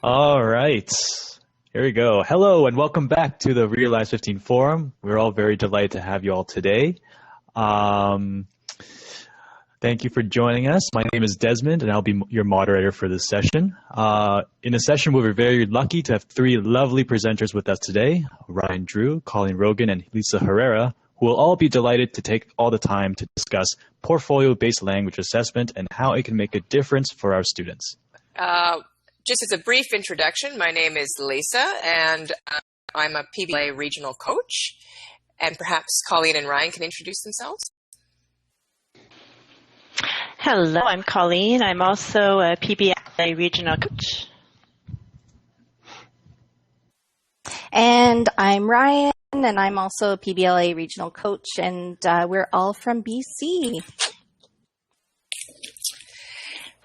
All right, here we go. Hello and welcome back to the Realize 15 Forum. We're all very delighted to have you all today. Thank you for joining us. My name is Desmond and I'll be your moderator for this session. In this session, we're very lucky to have three lovely presenters with us today, Ryan Drew, Colleen Rogan, and Lisa Herrera, who will all be delighted to take all the time to discuss portfolio-based language assessment and how it can make a difference for our students. Just as a brief introduction, my name is Lisa, and I'm a PBLA Regional Coach. And perhaps Colleen and Ryan can introduce themselves. Hello, I'm Colleen. I'm also a PBLA Regional Coach. And I'm Ryan, and I'm also a PBLA Regional Coach, and we're all from BC.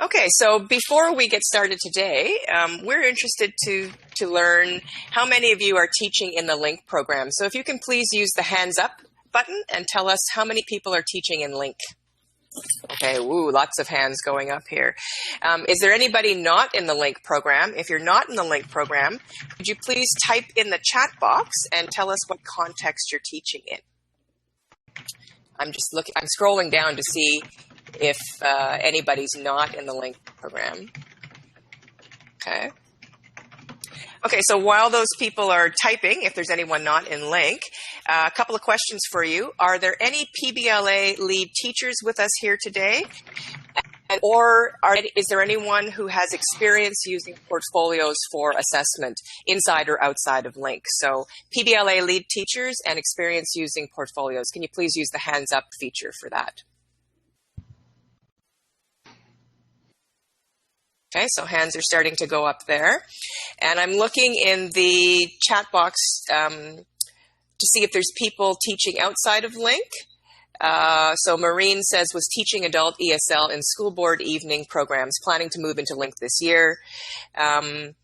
Okay, so before we get started today, we're interested to learn how many of you are teaching in the LINC program. So if you can please use the hands up button and tell us how many people are teaching in LINC. Okay, woo, lots of hands going up here. Is there anybody not in the LINC program? If you're not in the LINC program, could you please type in the chat box and tell us what context you're teaching in? I'm scrolling down to see if anybody's not in the LINC program. Okay, so while those people are typing, if there's anyone not in LINC, a couple of questions for you. Are there any PBLA lead teachers with us here today? Is there anyone who has experience using portfolios for assessment inside or outside of LINC? So PBLA lead teachers and experience using portfolios. Can you please use the hands up feature for that? Okay, so hands are starting to go up there. And I'm looking in the chat box to see if there's people teaching outside of LINC. So Maureen says, was teaching adult ESL in school board evening programs, planning to move into LINC this year. And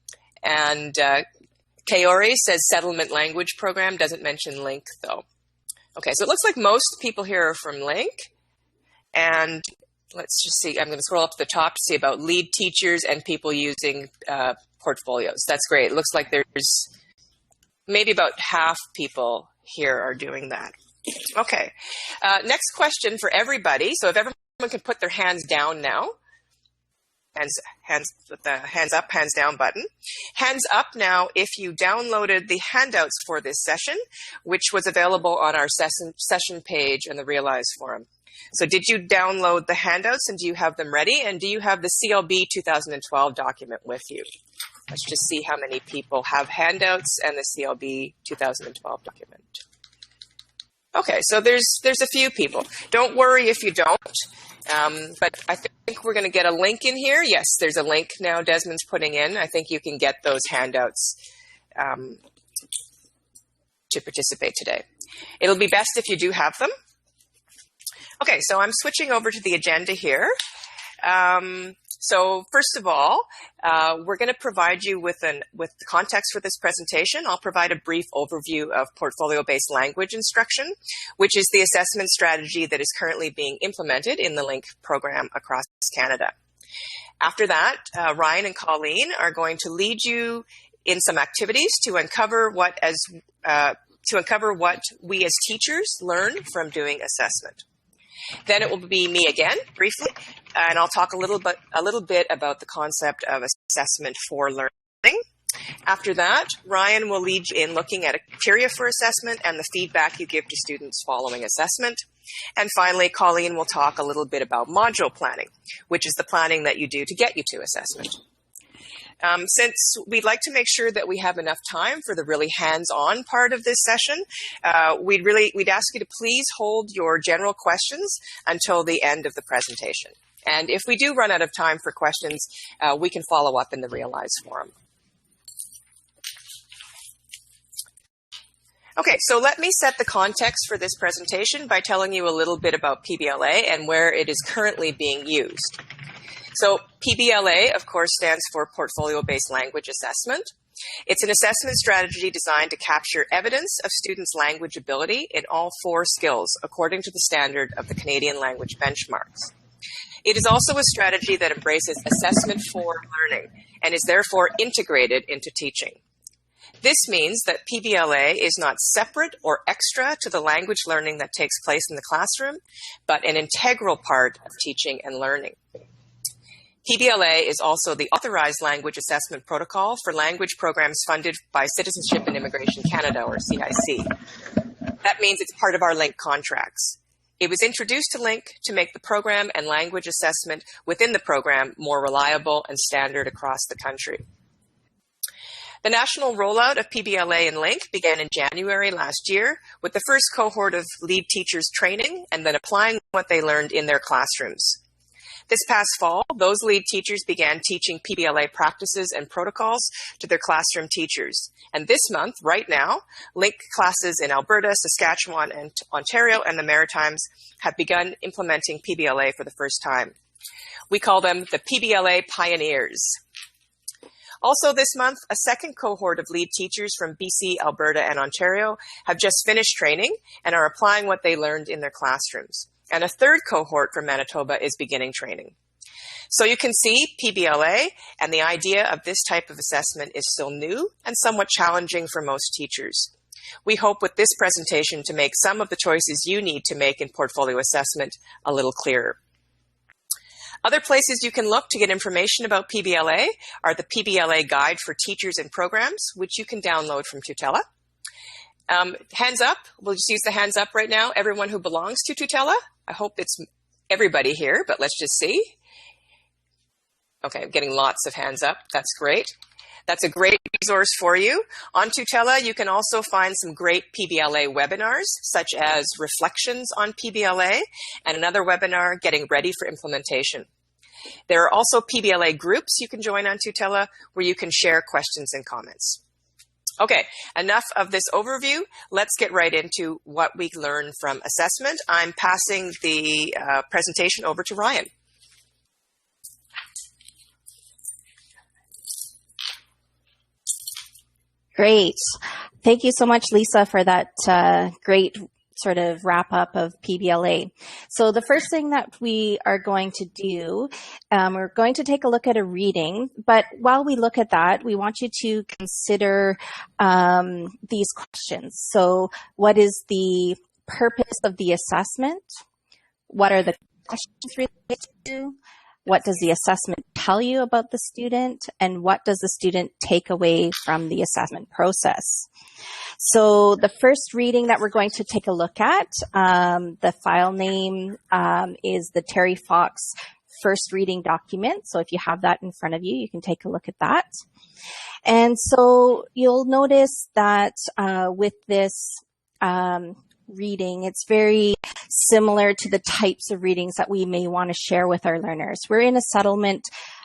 Kaori says settlement language program, doesn't mention LINC though. Okay, so it looks like most people here are from LINC. And let's just see, I'm going to scroll up to the top to see about lead teachers and people using portfolios. That's great. It looks like there's maybe about half people here are doing that. Okay. Next question for everybody. So if everyone can put their hands down now. Hands with the hands up, hands down button. Hands up now if you downloaded the handouts for this session, which was available on our session page in the Realize forum. So did you download the handouts and do you have them ready? And do you have the CLB 2012 document with you? Let's just see how many people have handouts and the CLB 2012 document. Okay, so there's a few people. Don't worry if you don't, but I think we're going to get a link in here. Yes, there's a link now Desmond's putting in. I think you can get those handouts to participate today. It'll be best if you do have them. Okay, so I'm switching over to the agenda here. So first of all, we're going to provide you with the context for this presentation. I'll provide a brief overview of portfolio-based language instruction, which is the assessment strategy that is currently being implemented in the LINC program across Canada. After that, Ryan and Colleen are going to lead you in some activities to uncover what we as teachers learn from doing assessment. Then it will be me again, briefly, and I'll talk a little bit about the concept of assessment for learning. After that, Ryan will lead you in looking at criteria for assessment and the feedback you give to students following assessment. And finally, Colleen will talk a little bit about module planning, which is the planning that you do to get you to assessment. Since we'd like to make sure that we have enough time for the really hands-on part of this session, we'd ask you to please hold your general questions until the end of the presentation. And if we do run out of time for questions, we can follow up in the Realize forum. Okay, so let me set the context for this presentation by telling you a little bit about PBLA and where it is currently being used. So PBLA, of course, stands for Portfolio-Based Language Assessment. It's an assessment strategy designed to capture evidence of students' language ability in all 4 skills according to the standard of the Canadian Language Benchmarks. It is also a strategy that embraces assessment for learning and is therefore integrated into teaching. This means that PBLA is not separate or extra to the language learning that takes place in the classroom, but an integral part of teaching and learning. PBLA is also the authorized language assessment protocol for language programs funded by Citizenship and Immigration Canada, or CIC. That means it's part of our LINC contracts. It was introduced to LINC to make the program and language assessment within the program more reliable and standard across the country. The national rollout of PBLA and LINC began in January last year with the first cohort of lead teachers training and then applying what they learned in their classrooms. This past fall, those lead teachers began teaching PBLA practices and protocols to their classroom teachers. And this month, right now, LINC classes in Alberta, Saskatchewan, and Ontario and the Maritimes have begun implementing PBLA for the first time. We call them the PBLA pioneers. Also this month, a second cohort of lead teachers from BC, Alberta, and Ontario have just finished training and are applying what they learned in their classrooms. And a third cohort from Manitoba is beginning training. So you can see PBLA and the idea of this type of assessment is still new and somewhat challenging for most teachers. We hope with this presentation to make some of the choices you need to make in portfolio assessment a little clearer. Other places you can look to get information about PBLA are the PBLA Guide for Teachers and Programs, which you can download from Tutela. Hands up. We'll just use the hands up right now. Everyone who belongs to Tutela. I hope it's everybody here, but let's just see. Okay, I'm getting lots of hands up. That's great. That's a great resource for you. On Tutela, you can also find some great PBLA webinars, such as Reflections on PBLA, and another webinar, Getting Ready for Implementation. There are also PBLA groups you can join on Tutela, where you can share questions and comments. Okay, enough of this overview. Let's get right into what we learned from assessment. I'm passing the presentation over to Ryan. Great. Thank you so much, Lisa, for that great sort of wrap up of PBLA. So the first thing that we are going to do, we're going to take a look at a reading, but while we look at that, we want you to consider these questions. So what is the purpose of the assessment? What are the questions related to? What does the assessment tell you about the student? And what does the student take away from the assessment process? So the first reading that we're going to take a look at, the file name is the Terry Fox first reading document. So if you have that in front of you, you can take a look at that. And so you'll notice that with this reading, it's very similar to the types of readings that we may want to share with our learners. We're in a settlement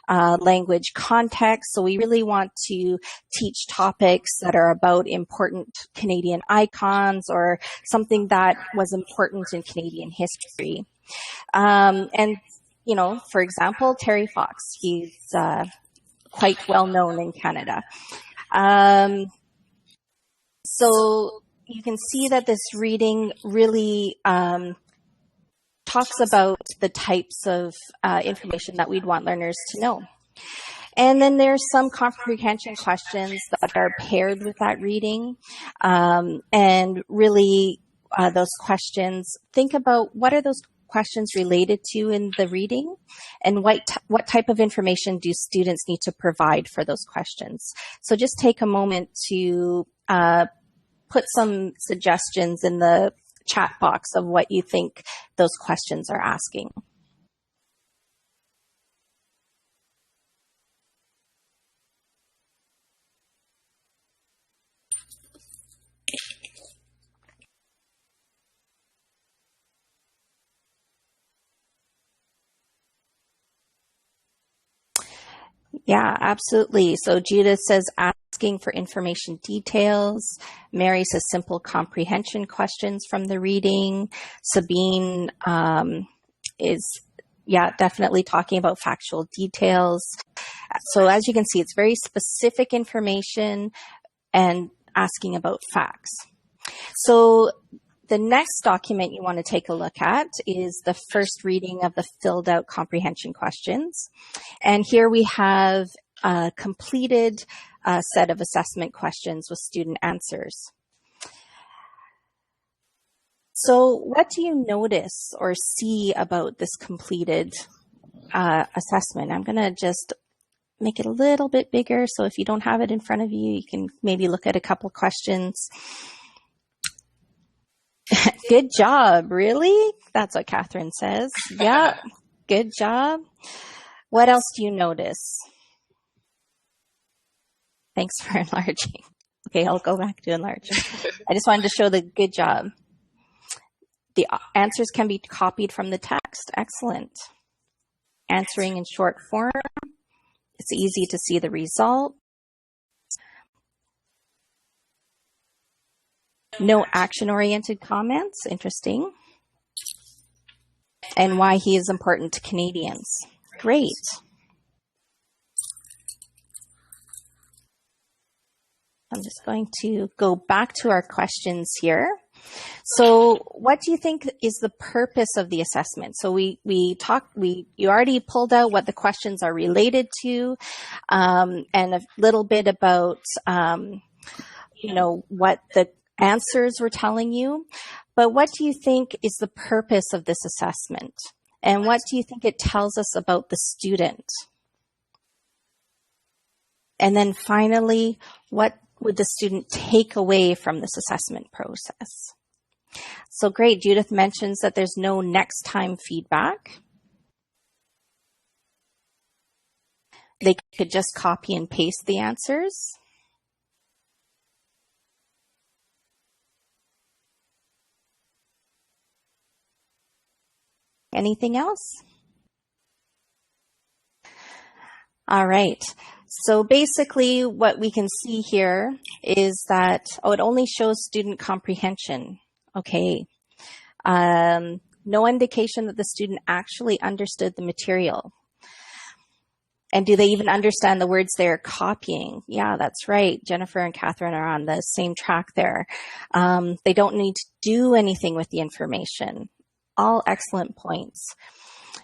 language context, so we really want to teach topics that are about important Canadian icons or something that was important in Canadian history. And, you know, for example, Terry Fox, he's quite well known in Canada. So you can see that this reading really talks about the types of information that we'd want learners to know. And then there's some comprehension questions that are paired with that reading. And really, those questions, think about what are those questions related to in the reading, and what type of information do students need to provide for those questions. So just take a moment to put some suggestions in the chat box of what you think those questions are asking. Yeah, absolutely. So Judith says asking for information details. Mary says simple comprehension questions from the reading. Sabine is, definitely talking about factual details. So as you can see, it's very specific information and asking about facts. So The next document you want to take a look at is the first reading of the filled out comprehension questions. And here we have a completed set of assessment questions with student answers. So what do you notice or see about this completed assessment? I'm going to just make it a little bit bigger, so if you don't have it in front of you, you can maybe look at a couple questions. Good job, really? That's what Catherine says. Yeah, good job. What else do you notice? Thanks for enlarging. Okay, I'll go back to enlarging. I just wanted to show the good job. The answers can be copied from the text. Excellent. Answering in short form. It's easy to see the result. No action-oriented comments. Interesting. And why he is important to Canadians. Great. I'm just going to go back to our questions here. So what do you think is the purpose of the assessment? So you already pulled out what the questions are related to, and a little bit about, what the answers were telling you. But what do you think is the purpose of this assessment? And what do you think it tells us about the student? And then finally, what would the student take away from this assessment process? So great, Judith mentions that there's no next time feedback. They could just copy and paste the answers. Anything else? All right. So basically what we can see here is that, it only shows student comprehension. Okay. No indication that the student actually understood the material. And do they even understand the words they're copying? Yeah, that's right. Jennifer and Catherine are on the same track there. They don't need to do anything with the information. All excellent points.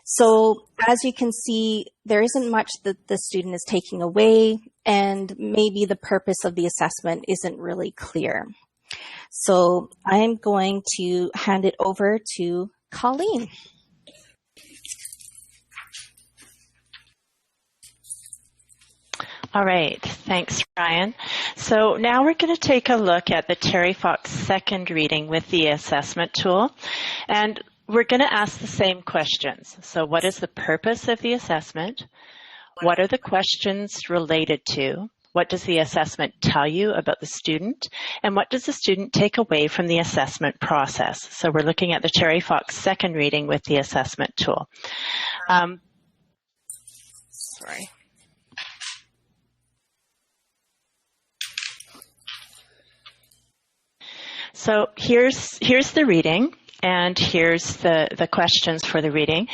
So as you can see, there isn't much that the student is taking away, and maybe the purpose of the assessment isn't really clear. So I'm going to hand it over to Colleen. All right, thanks, Ryan. So now we're going to take a look at the Terry Fox second reading with the assessment tool. And we're going to ask the same questions. So what is the purpose of the assessment? What are the questions related to? What does the assessment tell you about the student? And what does the student take away from the assessment process? So we're looking at the Terry Fox second reading with the assessment tool. Sorry. So here's the reading. And here's the questions for the reading.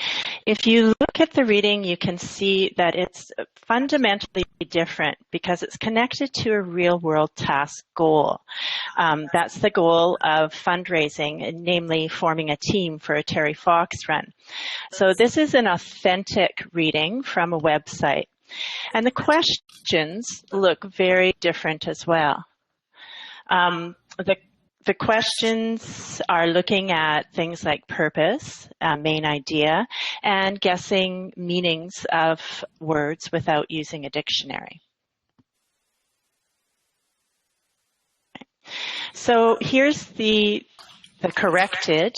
If you look at the reading, you can see that it's fundamentally different because it's connected to a real-world task goal. That's the goal of fundraising, namely forming a team for a Terry Fox run. So this is an authentic reading from a website. And the questions look very different as well. The questions are looking at things like purpose, main idea, and guessing meanings of words without using a dictionary. So here's the corrected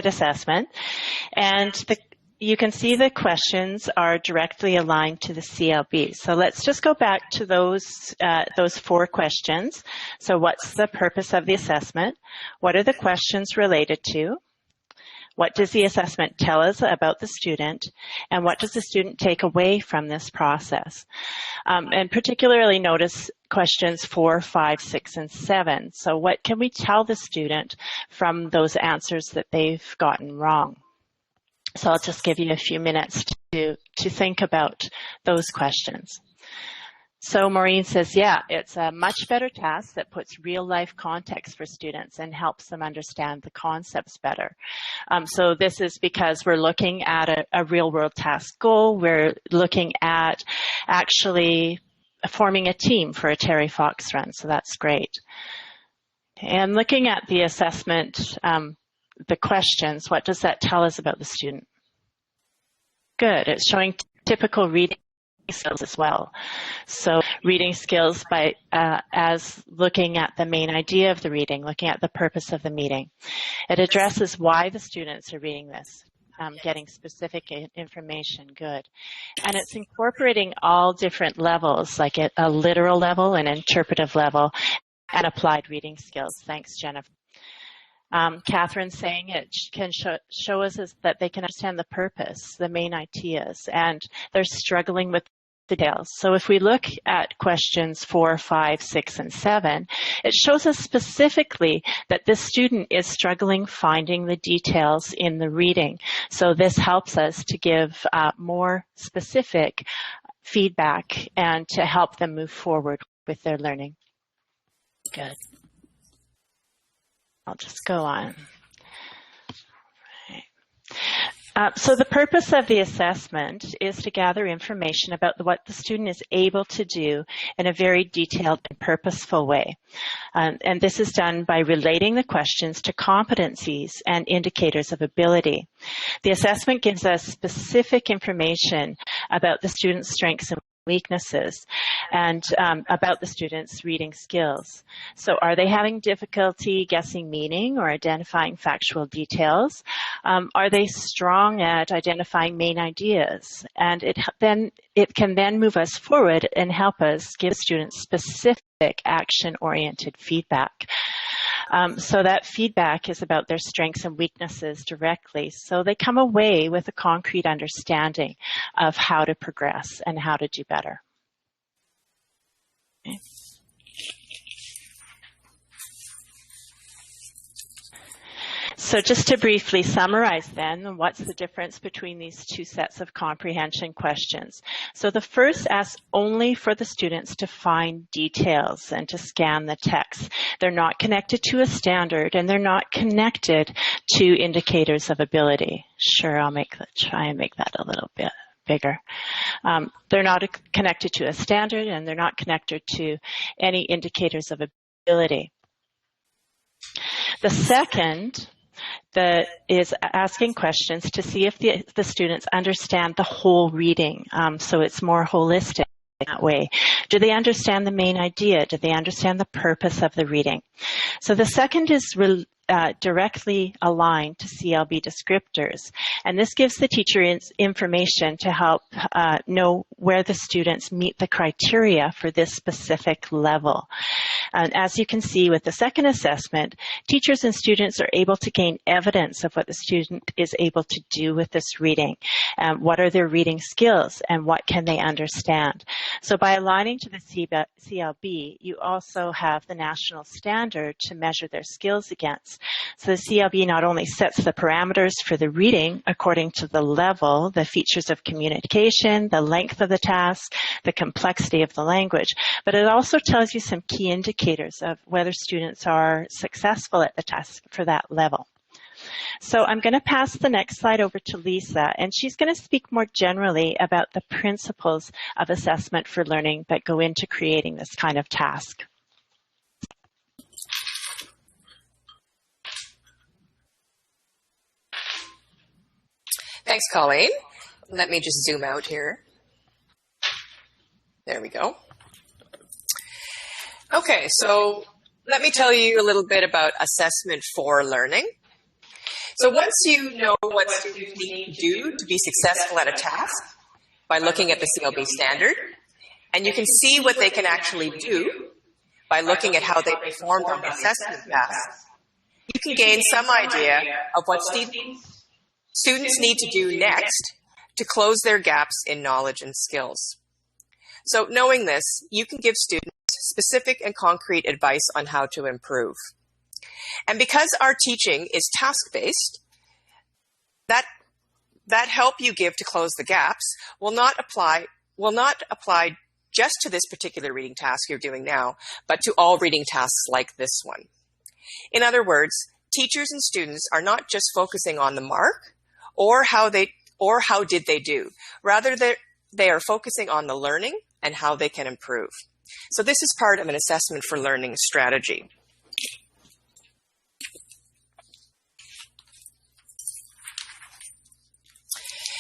assessment, and you can see the questions are directly aligned to the CLB. So let's just go back to those 4 questions. So what's the purpose of the assessment? What are the questions related to? What does the assessment tell us about the student? And what does the student take away from this process? And particularly notice questions 4, 5, 6, and 7. So what can we tell the student from those answers that they've gotten wrong? So I'll just give you a few minutes to think about those questions. So Maureen says, yeah, it's a much better task that puts real life context for students and helps them understand the concepts better. So this is because we're looking at a real world task goal. We're looking at actually forming a team for a Terry Fox run. So that's great. And looking at the assessment, the questions, what does that tell us about the student? Good. It's showing typical reading skills as well. So reading skills by as looking at the main idea of the reading, looking at the purpose of the meeting. It addresses why the students are reading this, getting specific information. Good. And it's incorporating all different levels, like at a literal level, an interpretive level, and applied reading skills. Thanks, Jennifer. Catherine saying it can show us that they can understand the purpose, the main ideas, and they're struggling with the details. So if we look at questions 4, 5, 6, and 7, it shows us specifically that this student is struggling finding the details in the reading. So this helps us to give more specific feedback and to help them move forward with their learning. Good. I'll just go on. So the purpose of the assessment is to gather information about what the student is able to do in a very detailed and purposeful way. And this is done by relating the questions to competencies and indicators of ability. The assessment gives us specific information about the student's strengths and weaknesses and about the students' reading skills. So are they having difficulty guessing meaning or identifying factual details? Are they strong at identifying main ideas? And it can then move us forward and help us give students specific action-oriented feedback. So that feedback is about their strengths and weaknesses directly. So they come away with a concrete understanding of how to progress and how to do better. Okay. So just to briefly summarize then, what's the difference between these two sets of comprehension questions? So the first asks only for the students to find details and to scan the text. They're not connected to a standard and they're not connected to indicators of ability. Sure, I'll try and make that a little bit bigger. They're not connected to a standard and they're not connected to any indicators of ability. The second is asking questions to see if the students understand the whole reading. So it's more holistic that way. Do they understand the main idea? Do they understand the purpose of the reading? So the second is directly aligned to CLB descriptors. And this gives the teacher information to help know where the students meet the criteria for this specific level. And as you can see with the second assessment, teachers and students are able to gain evidence of what the student is able to do with this reading. What are their reading skills and what can they understand? So by aligning to the CLB, you also have the national standard to measure their skills against. So the CLB not only sets the parameters for the reading according to the level, the features of communication, the length of the task, the complexity of the language, but it also tells you some key indicators of whether students are successful at the task for that level. So I'm going to pass the next slide over to Lisa, and she's going to speak more generally about the principles of assessment for learning that go into creating this kind of task. Thanks, Colleen. Let me just zoom out here. There we go. Okay, so let me tell you a little bit about assessment for learning. So once you know what students need to do to be successful at a task by looking at the CLB standard, and you can see what they can actually do by looking at how they performed on the assessment task, you can gain some idea of what students need to do next to close their gaps in knowledge and skills. So knowing this, you can give students specific and concrete advice on how to improve. And because our teaching is task-based, that help you give to close the gaps will not apply just to this particular reading task you're doing now, but to all reading tasks like this one. In other words, teachers and students are not just focusing on the mark or how did they do. Rather, they are focusing on the learning and how they can improve. So this is part of an assessment for learning strategy.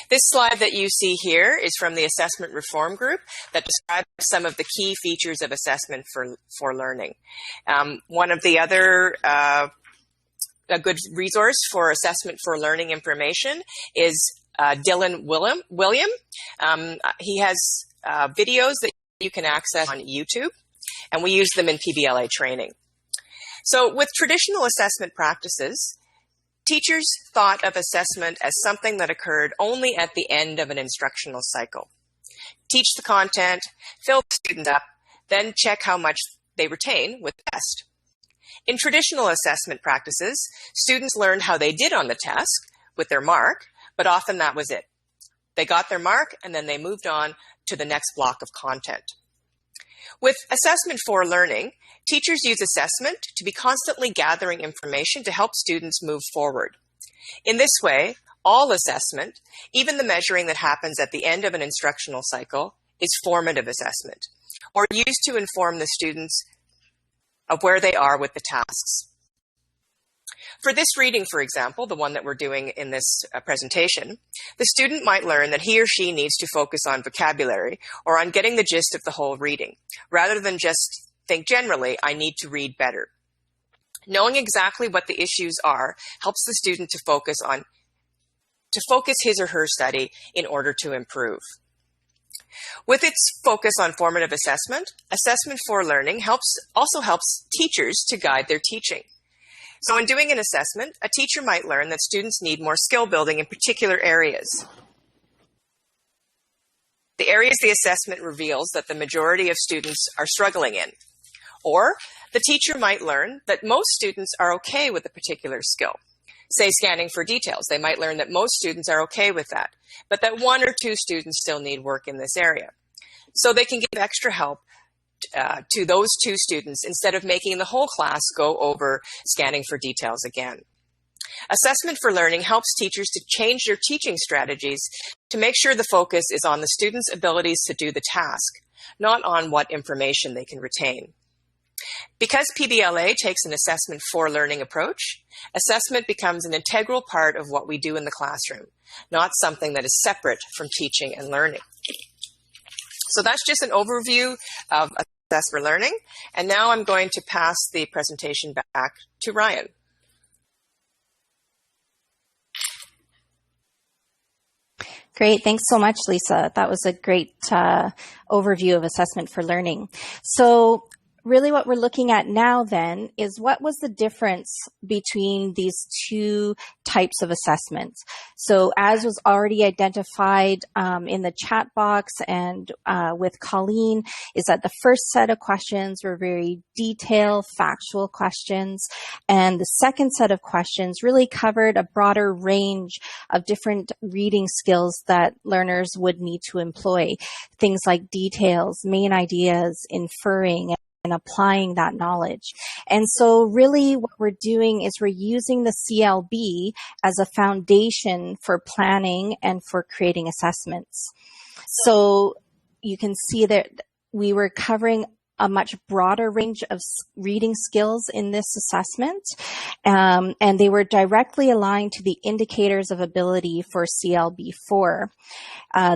This slide that you see here is from the Assessment Reform Group that describes some of the key features of assessment for learning. One of the other a good resource for assessment for learning information is Dylan William. He has videos that you can access on YouTube, and we use them in PBLA training. So with traditional assessment practices, teachers thought of assessment as something that occurred only at the end of an instructional cycle. Teach the content, fill the student up, then check how much they retain with the test. In traditional assessment practices, students learned how they did on the test with their mark, but often that was it. They got their mark and then they moved on to the next block of content. With assessment for learning, teachers use assessment to be constantly gathering information to help students move forward. In this way, all assessment, even the measuring that happens at the end of an instructional cycle, is formative assessment, or used to inform the students of where they are with the tasks. For this reading, for example, the one that we're doing in this presentation, the student might learn that he or she needs to focus on vocabulary or on getting the gist of the whole reading, rather than just think generally, I need to read better. Knowing exactly what the issues are helps the student to focus his or her study in order to improve. With its focus on formative assessment, assessment for learning also helps teachers to guide their teaching. So in doing an assessment, a teacher might learn that students need more skill building in particular areas. The areas the assessment reveals that the majority of students are struggling in. Or the teacher might learn that most students are okay with a particular skill. Say scanning for details. They might learn that most students are okay with that, but that one or two students still need work in this area. So they can give extra help to those two students instead of making the whole class go over scanning for details again. Assessment for learning helps teachers to change their teaching strategies to make sure the focus is on the students' abilities to do the task, not on what information they can retain. Because PBLA takes an assessment for learning approach, assessment becomes an integral part of what we do in the classroom, not something that is separate from teaching and learning. So that's just an overview of assessment for learning. And now I'm going to pass the presentation back to Ryan. Great. Thanks so much, Lisa. That was a great overview of assessment for learning. So really what we're looking at now then is what was the difference between these two types of assessments. So as was already identified in the chat box and with Colleen, is that the first set of questions were very detailed, factual questions. And the second set of questions really covered a broader range of different reading skills that learners would need to employ. Things like details, main ideas, inferring, and applying that knowledge. And so really what we're doing is we're using the CLB as a foundation for planning and for creating assessments. So you can see that we were covering a much broader range of reading skills in this assessment, and they were directly aligned to the indicators of ability for CLB4.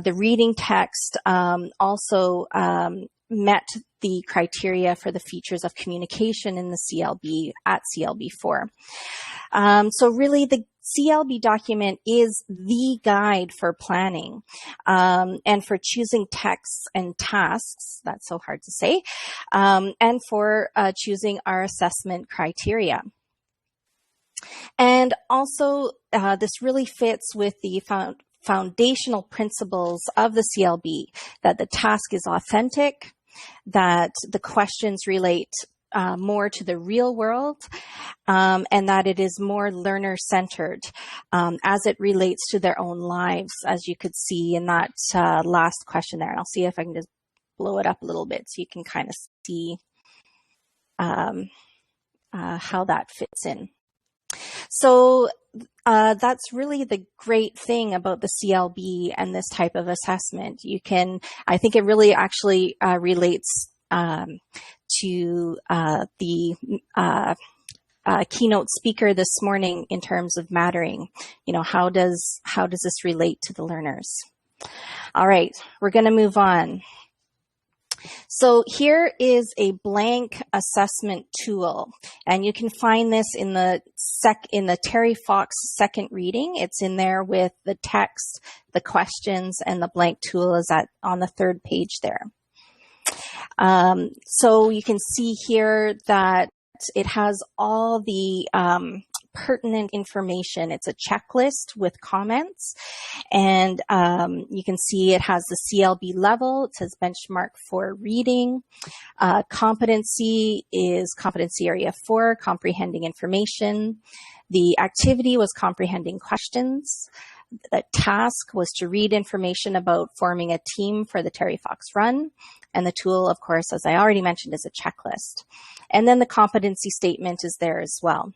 The reading text also met the criteria for the features of communication in the CLB at CLB4. So really the CLB document is the guide for planning and for choosing texts and tasks, that's so hard to say, and for choosing our assessment criteria. And also this really fits with the foundational principles of the CLB, that the task is authentic, that the questions relate more to the real world, and that it is more learner-centered as it relates to their own lives, as you could see in that last question there. And I'll see if I can just blow it up a little bit so you can kind of see how that fits in. So that's really the great thing about the CLB and this type of assessment. I think it really actually relates to the keynote speaker this morning in terms of mattering. How does this relate to the learners? All right, we're going to move on. So here is a blank assessment tool, and you can find this in the Terry Fox second reading. It's in there with the text, the questions, and the blank tool is on the third page there. So you can see here that it has all the pertinent information. It's a checklist with comments, and you can see it has the CLB level. It says benchmark for reading. Competency is competency area 4, comprehending information. The activity was comprehending questions. The task was to read information about forming a team for the Terry Fox run. And the tool, of course, as I already mentioned, is a checklist. And then the competency statement is there as well.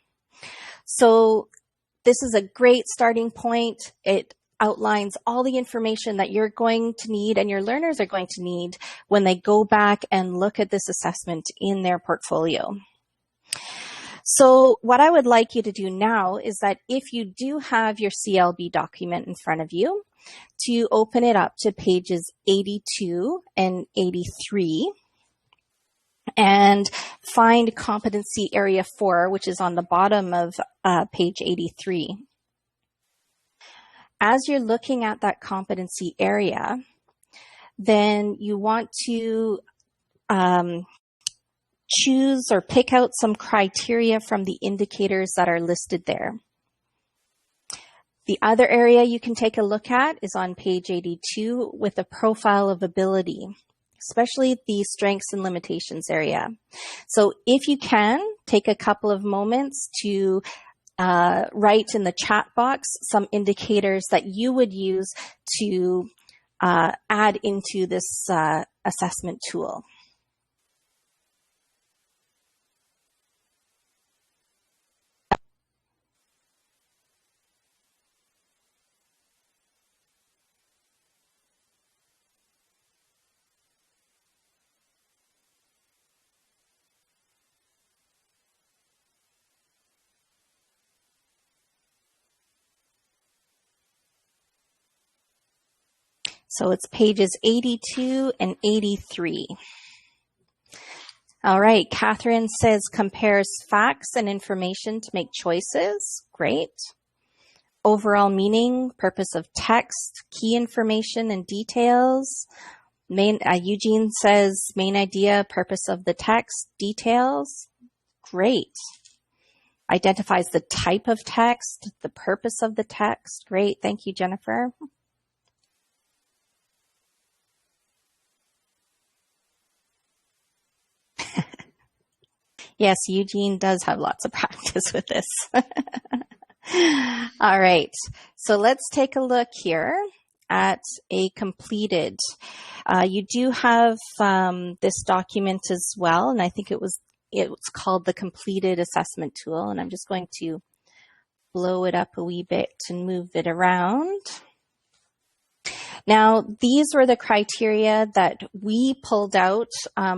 So this is a great starting point. It outlines all the information that you're going to need and your learners are going to need when they go back and look at this assessment in their portfolio. So what I would like you to do now is that if you do have your CLB document in front of you, to open it up to pages 82 and 83 and find competency area 4, which is on the bottom of page 83. As you're looking at that competency area, then you want to choose or pick out some criteria from the indicators that are listed there. The other area you can take a look at is on page 82 with a profile of ability, especially the strengths and limitations area. So if you can, take a couple of moments to write in the chat box some indicators that you would use to add into this assessment tool. So it's pages 82 and 83. All right, Catherine says compares facts and information to make choices. Great. Overall meaning, purpose of text, key information and details. Eugene says main idea, purpose of the text, details. Great. Identifies the type of text, the purpose of the text. Great. Thank you, Jennifer. Yes, Eugene does have lots of practice with this. All right, so let's take a look here at a completed. You do have this document as well, and I think it's called the completed assessment tool, and I'm just going to blow it up a wee bit and move it around. Now, these were the criteria that we pulled out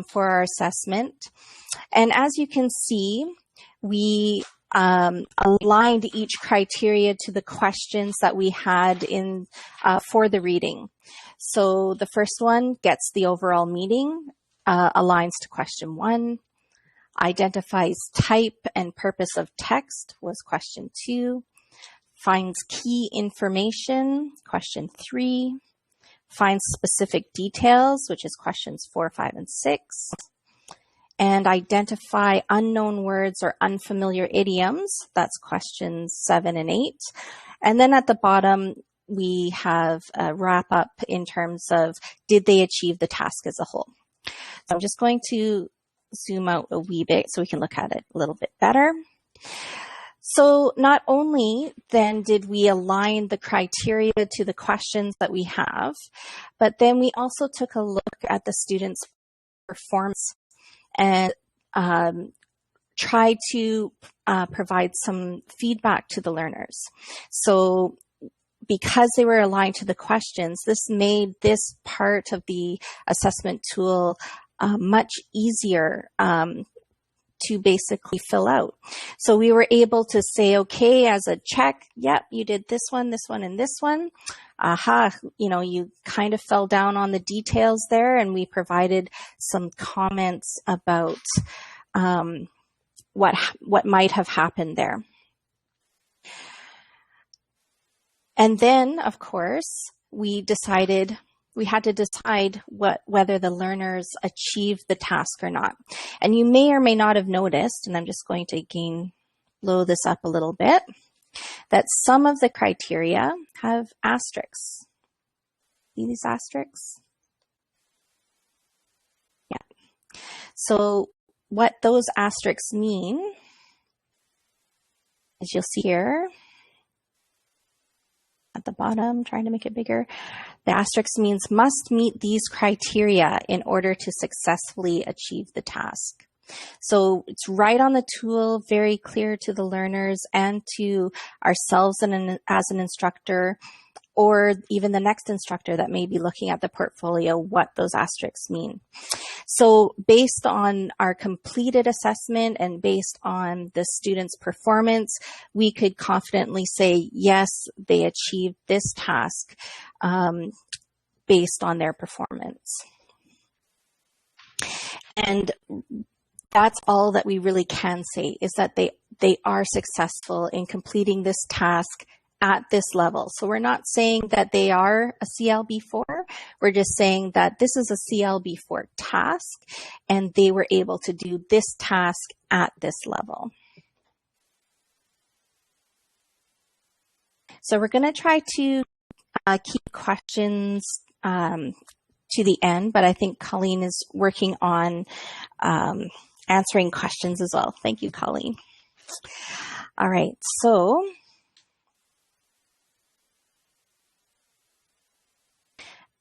for our assessment. And as you can see, we aligned each criteria to the questions that we had in for the reading. So the first one gets the overall meaning, aligns to question 1, identifies type and purpose of text was question 2, finds key information, question 3, finds specific details, which is questions 4, 5, and 6, and identify unknown words or unfamiliar idioms, that's questions 7 and 8. And then at the bottom, we have a wrap up in terms of did they achieve the task as a whole. So I'm just going to zoom out a wee bit so we can look at it a little bit better. So not only then did we align the criteria to the questions that we have, but then we also took a look at the students' performance and tried to provide some feedback to the learners. So because they were aligned to the questions, this made this part of the assessment tool much easier to basically fill out. So we were able to say, okay, as a check, yep, you did this one, and this one. Aha, you kind of fell down on the details there, and we provided some comments about what might have happened there. And then, of course, we had to decide whether the learners achieved the task or not. And you may or may not have noticed, and I'm just going to again blow this up a little bit, that some of the criteria have asterisks. See these asterisks? Yeah. So what those asterisks mean, as you'll see here, at the bottom, trying to make it bigger. The asterisk means must meet these criteria in order to successfully achieve the task. So it's right on the tool, very clear to the learners and to ourselves as an instructor, or even the next instructor that may be looking at the portfolio, what those asterisks mean. So based on our completed assessment and based on the student's performance, we could confidently say, yes, they achieved this task based on their performance. And that's all that we really can say, is that they are successful in completing this task at this level. So we're not saying that they are a CLB4. We're just saying that this is a CLB4 task and they were able to do this task at this level. So we're going to try to keep questions to the end, but I think Colleen is working on answering questions as well. Thank you, Colleen. All right, so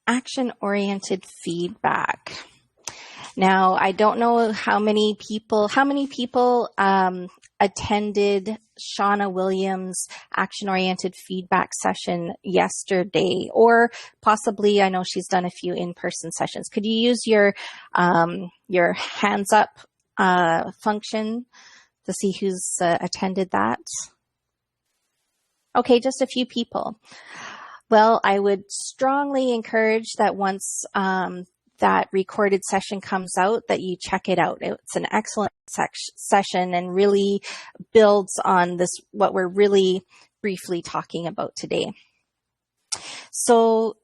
action-oriented feedback. Now, I don't know how many people attended Shauna Williams' action-oriented feedback session yesterday, or possibly, I know she's done a few in-person sessions. Could you use your hands up function to see who's attended that? Okay, just a few people. Well, I would strongly encourage that once that recorded session comes out, that you check it out. It's an excellent session and really builds on this, what we're really briefly talking about today. So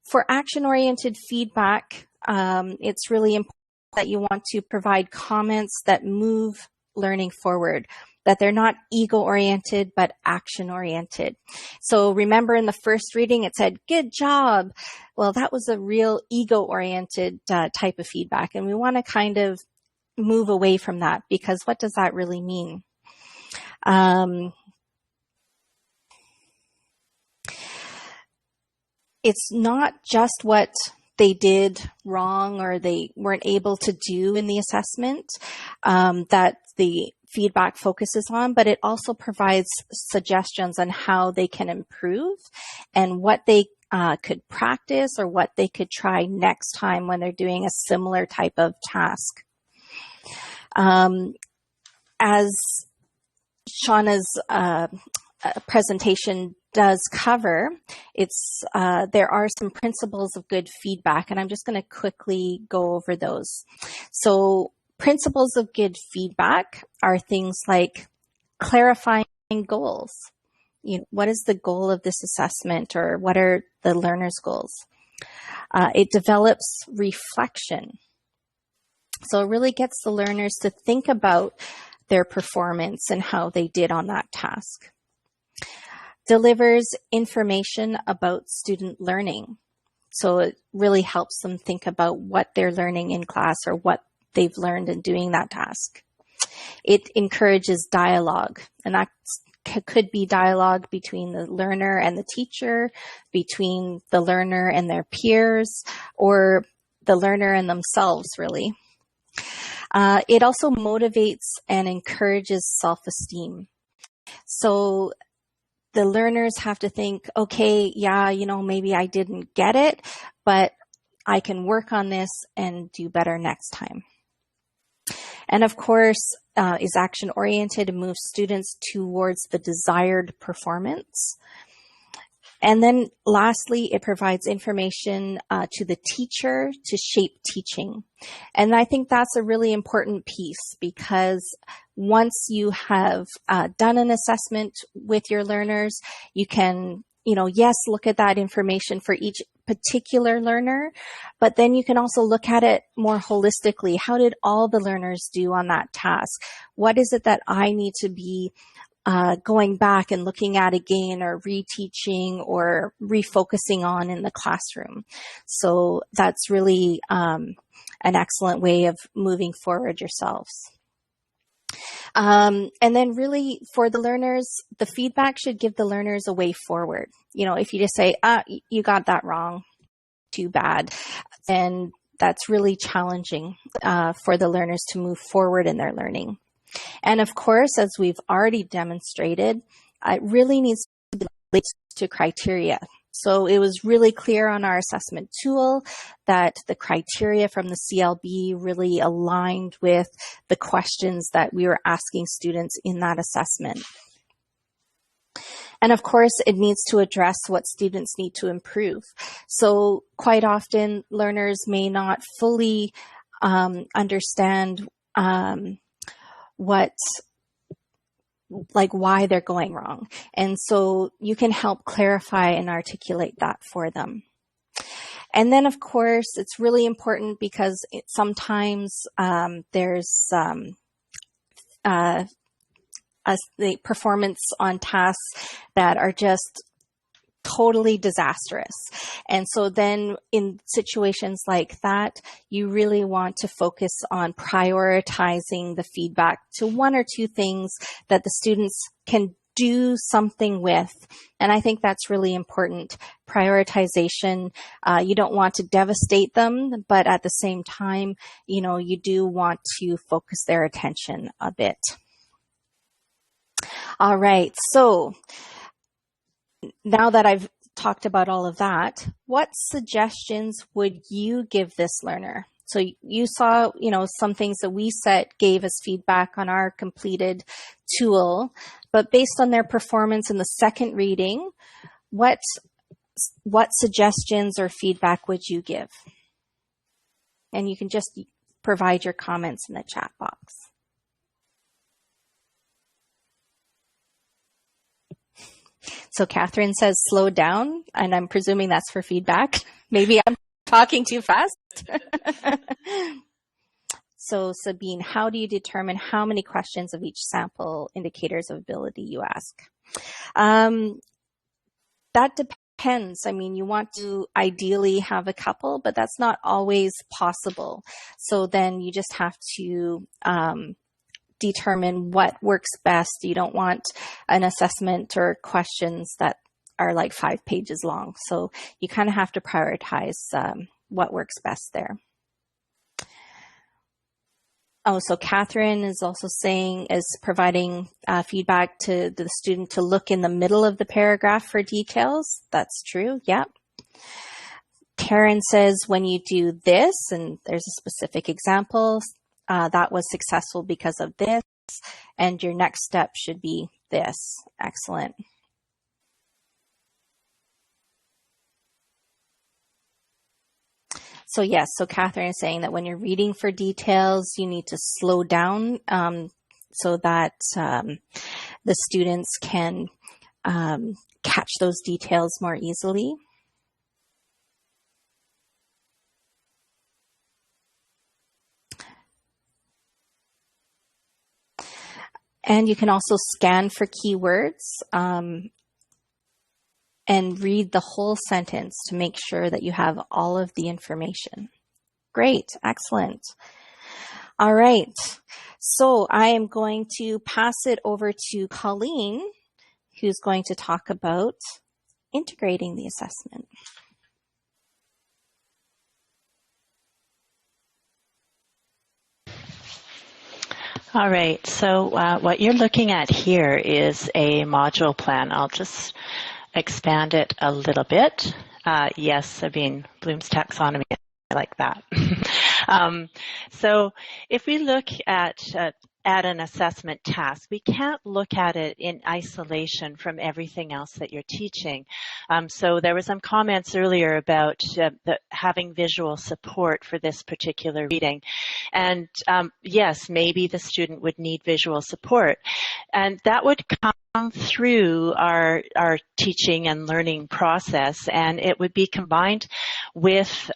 for action-oriented feedback, it's really important that you want to provide comments that move learning forward, that they're not ego-oriented, but action-oriented. So remember in the first reading, it said, good job. Well, that was a real ego-oriented type of feedback. And we want to kind of move away from that, because what does that really mean? It's not just what they did wrong or they weren't able to do in the assessment that the feedback focuses on, but it also provides suggestions on how they can improve and what they could practice or what they could try next time when they're doing a similar type of task. As Shauna's presentation does cover, there are some principles of good feedback, and I'm just going to quickly go over those. So principles of good feedback are things like clarifying goals. What is the goal of this assessment, or what are the learner's goals? It develops reflection. So it really gets the learners to think about their performance and how they did on that task. Delivers information about student learning. So it really helps them think about what they're learning in class or what they've learned in doing that task. It encourages dialogue, and that could be dialogue between the learner and the teacher, between the learner and their peers, or the learner and themselves, really. It also motivates and encourages self-esteem. So the learners have to think, okay, yeah, maybe I didn't get it, but I can work on this and do better next time. And of course, is action-oriented and moves students towards the desired performance. And then lastly, it provides information to the teacher to shape teaching. And I think that's a really important piece, because once you have done an assessment with your learners, you can, yes, look at that information for each particular learner, but then you can also look at it more holistically. How did all the learners do on that task? What is it that I need to be going back and looking at again, or reteaching or refocusing on in the classroom? So that's really an excellent way of moving forward yourselves. And then really for the learners, the feedback should give the learners a way forward. If you just say, you got that wrong, too bad, then that's really challenging for the learners to move forward in their learning. And of course, as we've already demonstrated, it really needs to be linked to criteria. So it was really clear on our assessment tool that the criteria from the CLB really aligned with the questions that we were asking students in that assessment. And of course, it needs to address what students need to improve. So quite often, learners may not fully understand why they're going wrong. And so you can help clarify and articulate that for them. And then, of course, it's really important because sometimes there's the performance on tasks that are just totally disastrous. And so then in situations like that, you really want to focus on prioritizing the feedback to one or two things that the students can do something with. And I think that's really important. Prioritization, you don't want to devastate them, but at the same time, you do want to focus their attention a bit. All right, so now that I've talked about all of that, what suggestions would you give this learner? So you saw, some things that we gave as feedback on our completed tool, but based on their performance in the second reading, what suggestions or feedback would you give? And you can just provide your comments in the chat box. So Catherine says, slow down, and I'm presuming that's for feedback. Maybe I'm talking too fast. So Sabine, how do you determine how many questions of each sample indicators of ability you ask? That depends. I mean, you want to ideally have a couple, but that's not always possible. So then you just have to determine what works best. You don't want an assessment or questions that are like 5 pages long. So you kind of have to prioritize what works best there. Oh, so Catherine is also providing feedback to the student to look in the middle of the paragraph for details. That's true. Yeah. Karen says, when you do this, and there's a specific example, that was successful because of this, and your next step should be this. Excellent. So yes, so Catherine is saying that when you're reading for details, you need to slow down so that the students can catch those details more easily. And you can also scan for keywords and read the whole sentence to make sure that you have all of the information. Great, excellent. All right. So I am going to pass it over to Colleen, who's going to talk about integrating the assessment. All right, so what you're looking at here is a module plan. I'll just expand it a little bit. Yes, I mean, Bloom's taxonomy, I like that. So if we look at an assessment task, we can't look at it in isolation from everything else that you're teaching. So there were some comments earlier about having visual support for this particular reading. And yes, maybe the student would need visual support. And that would come through our teaching and learning process, and it would be combined with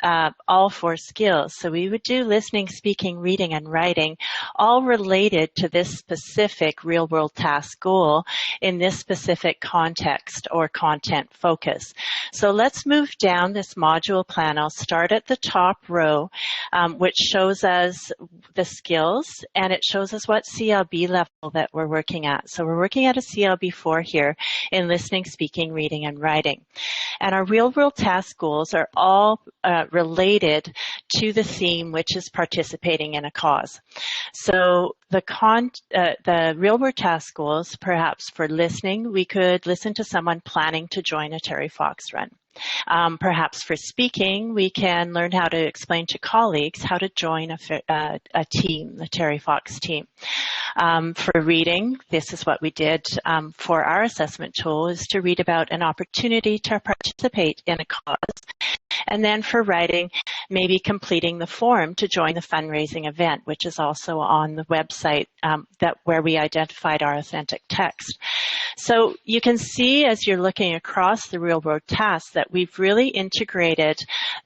all 4 skills. So we would do listening, speaking, reading, and writing, all related to this specific real-world task goal in this specific context or content focus. So let's move down this module plan. I'll start at the top row, which shows us the skills, and it shows us what CLB level that we're working at. So we're working at a CLB4 here in listening, speaking, reading, and writing. And our real-world task goals are all related to the theme, which is participating in a cause. So the real-world task goals, perhaps for listening, we could listen to someone planning to join a Terry Fox run. Perhaps for speaking, we can learn how to explain to colleagues how to join a team, the Terry Fox team. For reading, this is what we did for our assessment tool, is to read about an opportunity to participate in a cause. And then for writing, maybe completing the form to join the fundraising event, which is also on the website where we identified our authentic text. So you can see as you're looking across the real world tasks that we've really integrated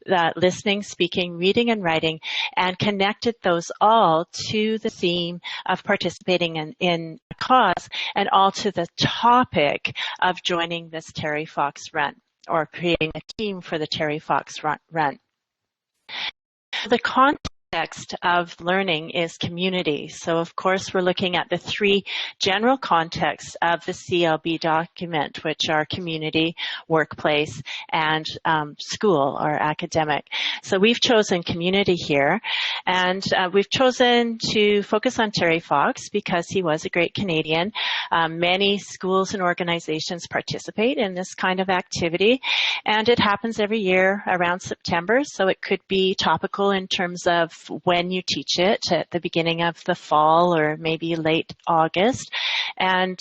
that listening, speaking, reading, and writing and connected those all to the theme of participating in a cause and all to the topic of joining this Terry Fox run or creating a team for the Terry Fox run. The context of learning is community. So of course we're looking at the 3 general contexts of the CLB document, which are community, workplace, and school or academic. So we've chosen community here, and we've chosen to focus on Terry Fox because he was a great Canadian. Many schools and organizations participate in this kind of activity, and it happens every year around September, so it could be topical in terms of when you teach it at the beginning of the fall or maybe late August. And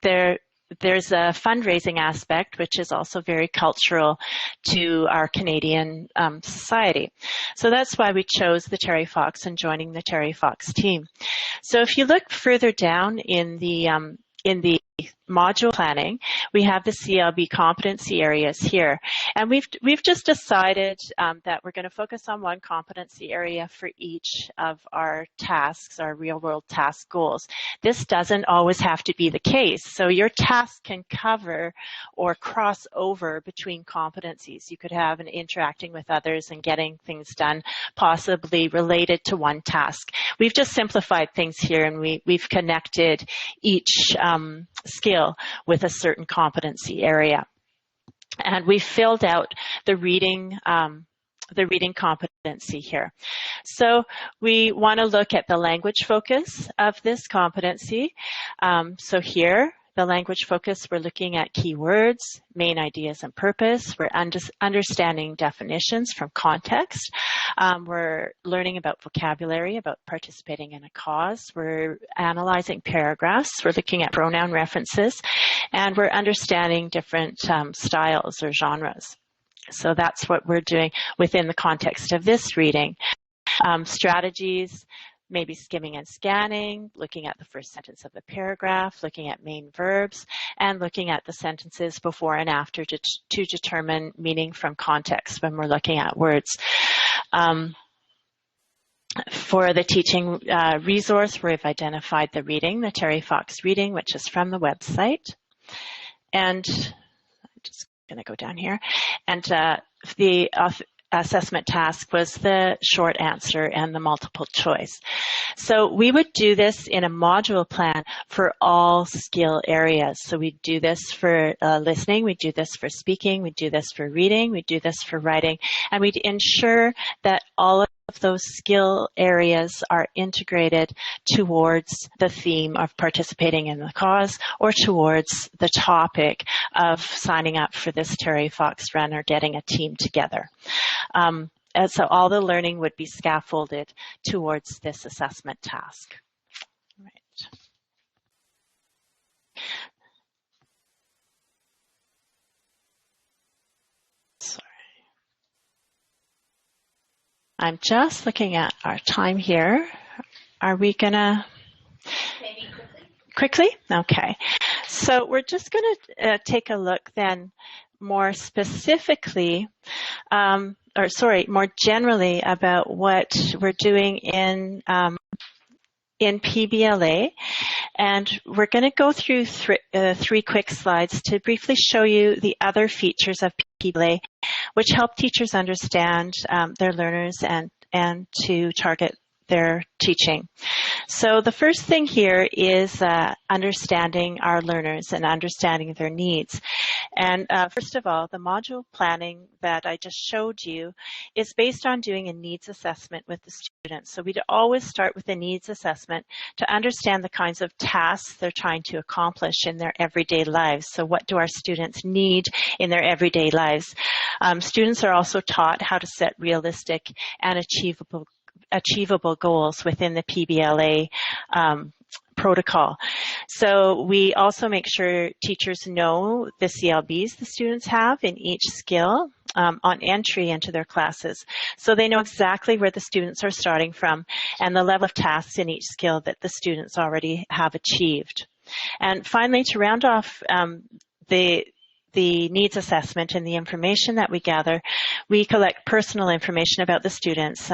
there's a fundraising aspect, which is also very cultural to our Canadian society. So that's why we chose the Terry Fox and joining the Terry Fox team. So if you look further down in the module planning, we have the CLB competency areas here. And we've just decided that we're going to focus on one competency area for each of our tasks, our real world task goals. This doesn't always have to be the case. So your task can cover or cross over between competencies. You could have an interacting with others and getting things done, possibly related to one task. We've just simplified things here, and we've connected each skill with a certain competency area. And we filled out the reading competency here. So we want to look at the language focus of this competency. So here, the language focus, we're looking at keywords, main ideas and purpose. We're understanding definitions from context. We're learning about vocabulary, about participating in a cause. We're analyzing paragraphs. We're looking at pronoun references. And we're understanding different styles or genres. So that's what we're doing within the context of this reading. Strategies, maybe skimming and scanning, looking at the first sentence of the paragraph, looking at main verbs, and looking at the sentences before and after to determine meaning from context when we're looking at words. For the teaching resource, we've identified the reading, the Terry Fox reading, which is from the website. And I'm just going to go down here. And the assessment task was the short answer and the multiple choice. So we would do this in a module plan for all skill areas. So we do this for listening, we do this for speaking, we do this for reading, we do this for writing, and we'd ensure that all of those skill areas are integrated towards the theme of participating in the cause or towards the topic of signing up for this Terry Fox run or getting a team together. And so all the learning would be scaffolded towards this assessment task. Right. I'm just looking at our time here. Are we gonna? Maybe quickly? Okay. So we're just gonna take a look then more specifically, more generally about what we're doing in PBLA. And we're going to go through three quick slides to briefly show you the other features of PBLA, which help teachers understand their learners and to target their teaching. So the first thing here is understanding our learners and understanding their needs. And first of all, the module planning that I just showed you is based on doing a needs assessment with the students. So we'd always start with a needs assessment to understand the kinds of tasks they're trying to accomplish in their everyday lives. So what do our students need in their everyday lives? Students are also taught how to set realistic and achievable goals within the PBLA protocol. So we also make sure teachers know the CLBs the students have in each skill on entry into their classes. So they know exactly where the students are starting from and the level of tasks in each skill that the students already have achieved. And finally, to round off the needs assessment and the information that we gather, we collect personal information about the students.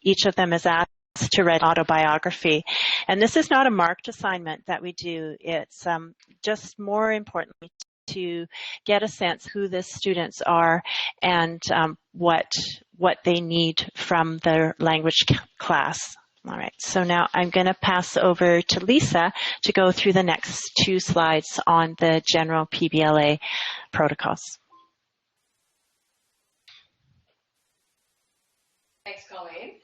Each of them is asked to write autobiography. And this is not a marked assignment that we do. It's just more importantly to get a sense who the students are and what they need from their language class. All right, so now I'm going to pass over to Lisa to go through the next two slides on the general PBLA protocols. Thanks, Colleen.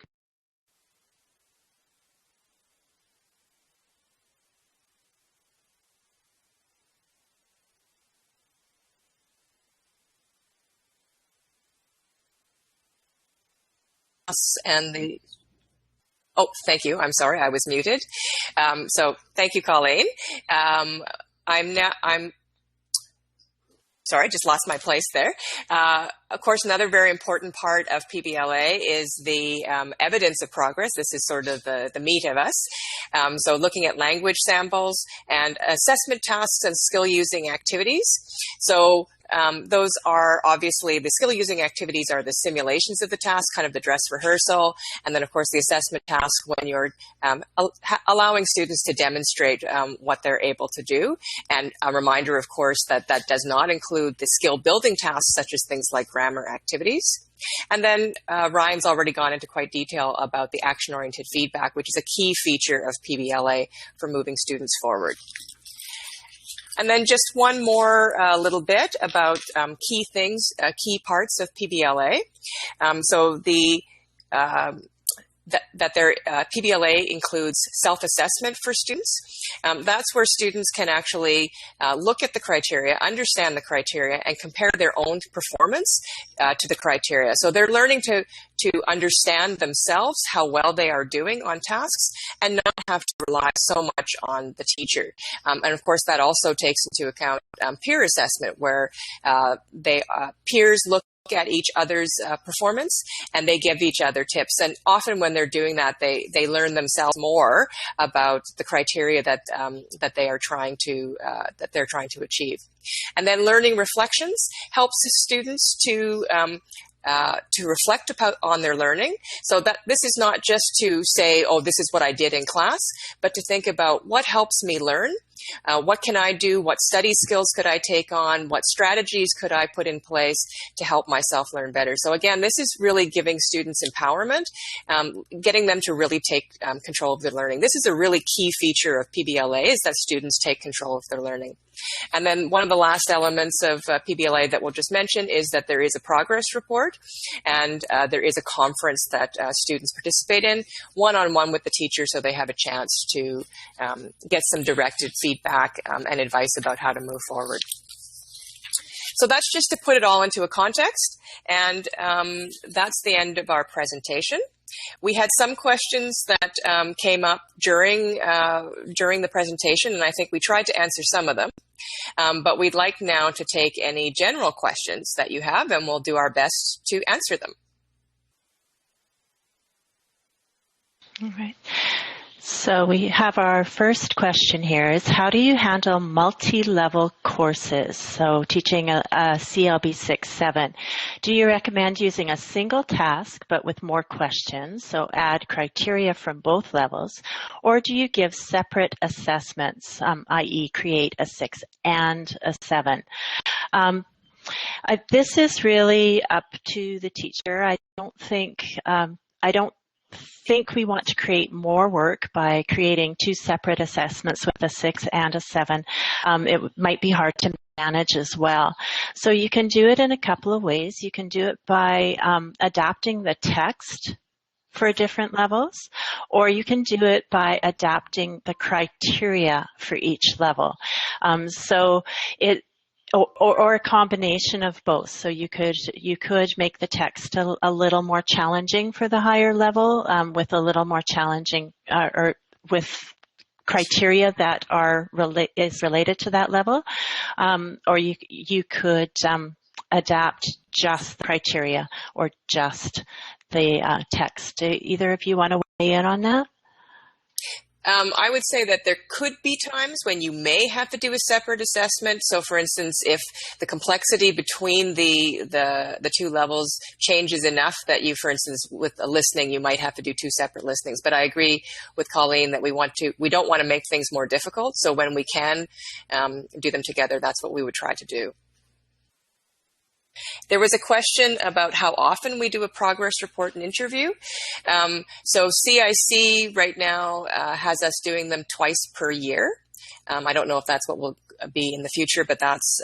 And the Oh, thank you. I'm sorry, I was muted. So thank you, Colleen. I'm sorry, I just lost my place there. Of course, another very important part of PBLA is the evidence of progress. This is sort of the meat of us. So looking at language samples and assessment tasks and skill using activities. So those are obviously the skill using activities are the simulations of the task, kind of the dress rehearsal. And then, of course, the assessment task when you're allowing students to demonstrate what they're able to do. And a reminder, of course, that that does not include the skill building tasks, such as things like grammar activities. And then Ryan's already gone into quite detail about the action-oriented feedback, which is a key feature of PBLA for moving students forward. And then just one more little bit about key things, key parts of PBLA. So the PBLA includes self-assessment for students. That's where students can actually look at the criteria, understand the criteria, and compare their own performance to the criteria. So they're learning to understand themselves, how well they are doing on tasks, and not have to rely so much on the teacher. And of course, that also takes into account peer assessment, where peers look at each other's performance and they give each other tips. And often when they're doing that, they learn themselves more about the criteria that they're trying to achieve. And then learning reflections helps the students to reflect on their learning. So that this is not just to say, oh, this is what I did in class, but to think about what helps me learn What can I do? What study skills could I take on? What strategies could I put in place to help myself learn better? So again, this is really giving students empowerment, getting them to really take control of their learning. This is a really key feature of PBLA, is that students take control of their learning. And then one of the last elements of PBLA that we'll just mention is that there is a progress report, and there is a conference that students participate in one-on-one with the teacher, so they have a chance to get some directed feedback and advice about how to move forward. So that's just to put it all into a context, and that's the end of our presentation. We had some questions that came up during the presentation, and I think we tried to answer some of them. But we'd like now to take any general questions that you have, and we'll do our best to answer them. All right. So we have our first question here is, how do you handle multi-level courses? So teaching a CLB 6-7. Do you recommend using a single task but with more questions, so add criteria from both levels? Or do you give separate assessments, i.e. create a 6 and a 7? This is really up to the teacher. I don't think we want to create more work by creating 2 separate assessments with a 6 and a 7. It might be hard to manage as well. So you can do it in a couple of ways. You can do it by adapting the text for different levels, or you can do it by adapting the criteria for each level. Or a combination of both. So you could make the text a little more challenging for the higher level, with a little more challenging or with criteria that is related to that level, or you could adapt just the criteria or just the text. Do either of you want to weigh in on that? I would say that there could be times when you may have to do a separate assessment. So, for instance, if the complexity between the 2 levels changes enough that you, for instance, with a listening, you might have to do 2 separate listenings. But I agree with Colleen that we don't want to make things more difficult. So when we can do them together, that's what we would try to do. There was a question about how often we do a progress report and interview. So CIC right now has us doing them twice per year. I don't know if that's what will be in the future, but that's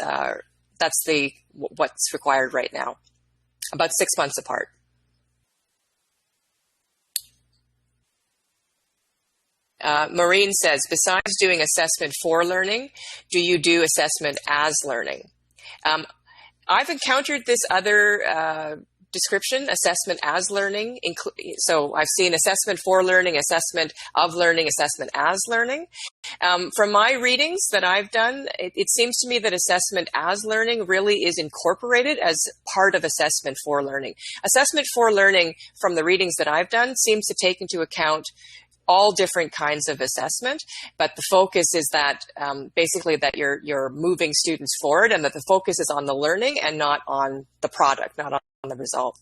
what's required right now, about 6 months apart. Maureen says, besides doing assessment for learning, do you do assessment as learning? I've encountered this other description, assessment as learning. So I've seen assessment for learning, assessment of learning, assessment as learning. From my readings that I've done, it seems to me that assessment as learning really is incorporated as part of assessment for learning. Assessment for learning, from the readings that I've done, seems to take into account all different kinds of assessment, but the focus is that basically that you're moving students forward, and that the focus is on the learning and not on the product, not on the result.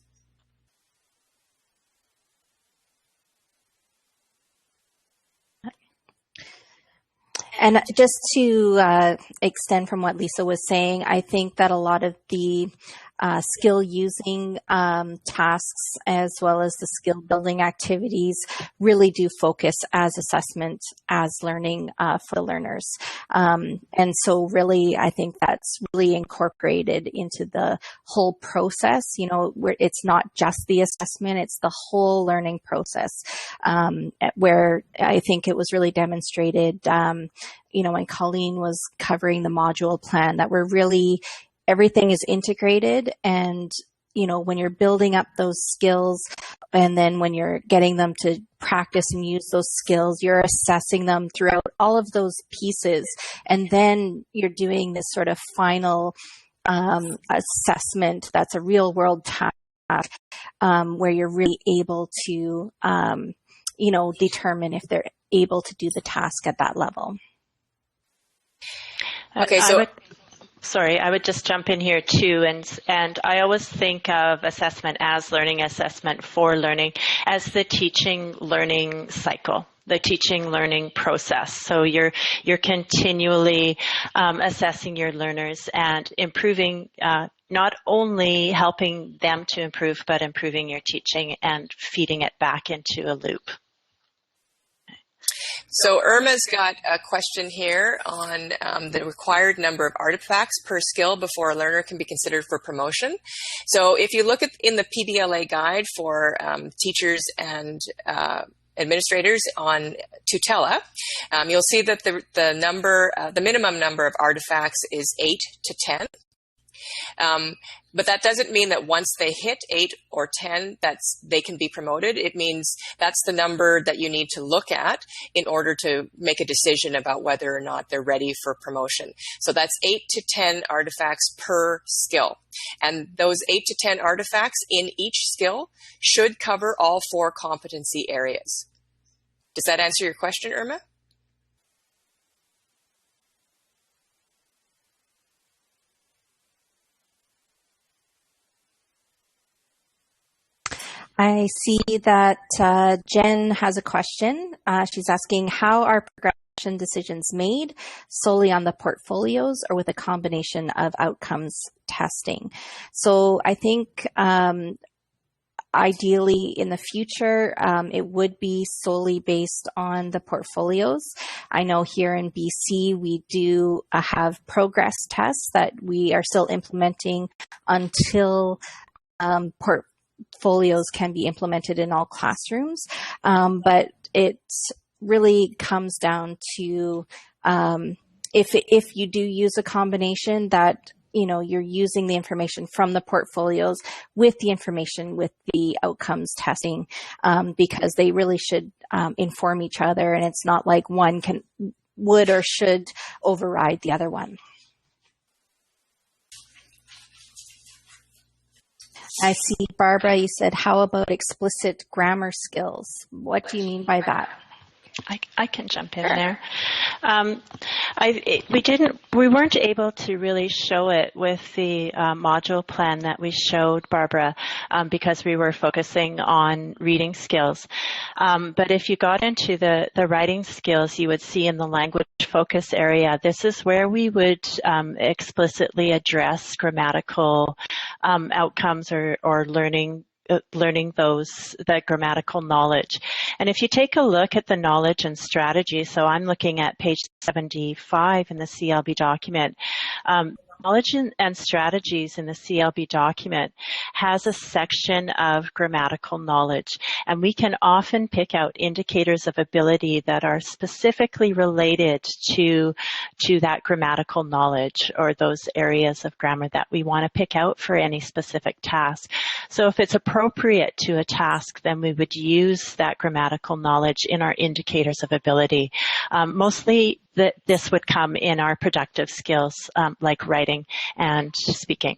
And just to extend from what Lisa was saying, I think that a lot of the skill using tasks as well as the skill building activities really do focus as assessment, as learning for the learners. And so really, I think that's really incorporated into the whole process, where it's not just the assessment, it's the whole learning process, where I think it was really demonstrated, when Colleen was covering the module plan, that we're really, everything is integrated, and when you're building up those skills, and then when you're getting them to practice and use those skills, you're assessing them throughout all of those pieces, and then you're doing this sort of final assessment that's a real world task, where you're really able to determine if they're able to do the task at that level. Okay, so I would just jump in here too, and I always think of assessment as learning, assessment for learning as the teaching learning cycle. the teaching learning process. So you're continually assessing your learners and improving, not only helping them to improve, but improving your teaching and feeding it back into a loop. So Irma's got a question here on the required number of artifacts per skill before a learner can be considered for promotion. So if you look at in the PBLA guide for teachers and administrators on tutela, you'll see that the minimum number of artifacts is 8 to 10. But that doesn't mean that once they hit 8 or 10, they can be promoted. It means that's the number that you need to look at in order to make a decision about whether or not they're ready for promotion. So that's 8 to 10 artifacts per skill. And those 8 to 10 artifacts in each skill should cover all 4 competency areas. Does that answer your question, Irma? I see that Jen has a question. She's asking, how are progression decisions made solely on the portfolios or with a combination of outcomes testing? So I think ideally in the future, it would be solely based on the portfolios. I know here in BC, we do have progress tests that we are still implementing until portfolios can be implemented in all classrooms. But it really comes down to if you do use a combination that, you know, you're using the information from the portfolios with the information with the outcomes testing, because they really should inform each other, and it's not like one would or should override the other one. I see, Barbara, you said, how about explicit grammar skills? What do you mean by that? I can jump in there. We weren't able to really show it with the module plan that we showed, Barbara, because we were focusing on reading skills. But if you got into the writing skills, you would see in the language focus area, this is where we would explicitly address grammatical outcomes or learning that grammatical knowledge. And if you take a look at the knowledge and strategy, so I'm looking at page 75 in the CLB document, knowledge and strategies in the CLB document has a section of grammatical knowledge, and we can often pick out indicators of ability that are specifically related to that grammatical knowledge or those areas of grammar that we want to pick out for any specific task. So if it's appropriate to a task, then we would use that grammatical knowledge in our indicators of ability. Mostly this would come in our productive skills, like writing and speaking.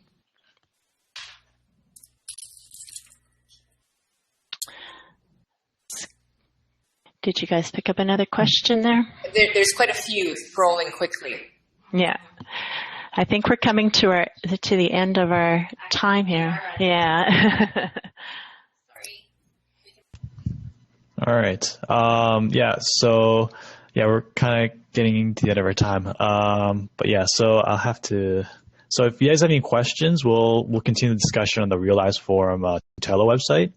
Did you guys pick up another question there? There's quite a few scrolling quickly. Yeah. I think we're coming to the end of our time here. Yeah. All right. We're kind of getting to the end of our time. But yeah, so I'll have to. So if you guys have any questions, we'll continue the discussion on the Realize Forum tutela website.